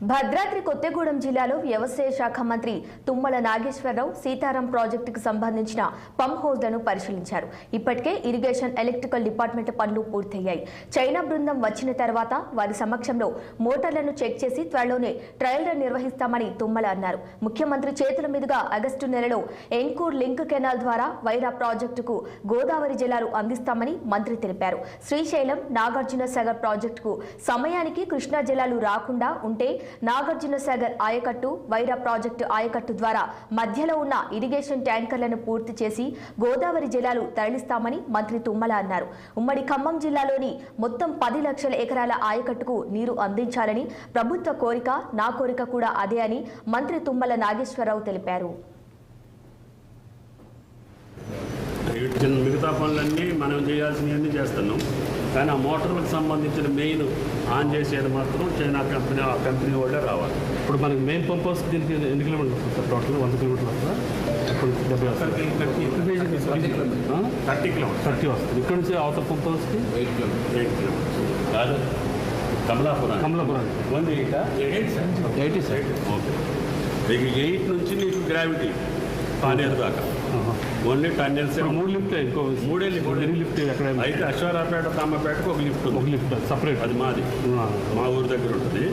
భద్రాద్రి కొత్తగూడెం జిల్లాలో వ్యవసాయ శాఖ మంత్రి తుమ్మల నాగేశ్వరరావు సీతారాం ప్రాజెక్టుకు సంబంధించిన పంప్ హౌజ్లను పరిశీలించారు. ఇప్పటికే ఇరిగేషన్ ఎలక్ట్రికల్ డిపార్ట్మెంట్ పనులు పూర్తయ్యాయి. చైనా బృందం వచ్చిన తర్వాత వారి సమక్షంలో మోటార్లను చెక్ చేసి త్వరలోనే ట్రయల్ రన్ నిర్వహిస్తామని తుమ్మల అన్నారు. ముఖ్యమంత్రి చేతుల మీదుగా ఆగస్టు నెలలో ఎన్కూర్ లింక్ కెనాల్ ద్వారా వైరా ప్రాజెక్టుకు గోదావరి జలాలు అందిస్తామని మంత్రి తెలిపారు. శ్రీశైలం నాగార్జున సాగర్ ప్రాజెక్టుకు సమయానికి కృష్ణా జలాలు రాకుండా ఉంటే నాగార్జున సాగర్ ఆయకట్టు వైరా ప్రాజెక్టు ఆయకట్టు ద్వారా మధ్యలో ఉన్న ఇరిగేషన్ ట్యాంకర్లను పూర్తి చేసి గోదావరి జలాలు తరలిస్తామని మంత్రి తుమ్మల అన్నారు. ఉమ్మడి ఖమ్మం జిల్లాలోని మొత్తం 10 లక్షల ఎకరాల ఆయకట్టుకు నీరు అందించాలని ప్రభుత్వ కోరిక, నా కోరిక కూడా అదే అని మంత్రి తుమ్మల నాగేశ్వరరావు తెలిపారు. మిగతా పనులన్నీ మనం చేయాల్సినవన్నీ చేస్తున్నాం, కానీ ఆ మోటార్లకు సంబంధించిన మెయిన్ ఆన్ చేసేది మాత్రం చైనా కంపెనీ, ఆ కంపెనీ వాళ్ళే రావాలి. ఇప్పుడు మనకి మెయిన్ పంప్ హౌస్ దీనికి ఎన్ని కిలోమీటర్స్ వస్తుంది? టోటల్ 100 కిలోమీటర్లు వస్తుందా? ఇప్పుడు 30 వస్తుంది. ఇక్కడ నుంచి అవతల పంప్ హౌస్కి 8 కిలోమీటర్స్ కాదు, కమలాపురం 80 సైడ్. ఓకే, మీకు 8 నుంచి నీకు గ్రావిటీ పానేరు దాకా ఓన్లీ టన్నెల్స్. 3 లిఫ్ట్, ఇంకో 3 లిఫ్ట్ ఎక్కడ అయితే అశ్వారాపేట, తామపేటకు ఒక లిఫ్ట్ సపరేట్, అది మాది, మా ఊరి దగ్గర ఉంటుంది.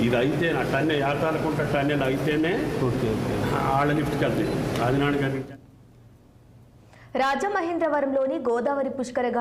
ఇది అయితే నా టన్నెల్ యాతాలకుంట టన్నెల్ అయితేనే వాళ్ళ లిఫ్ట్కి వెళ్తాయి. ఆదినాడు గారి రాజమహేంద్రవరంలోని గోదావరి పుష్కర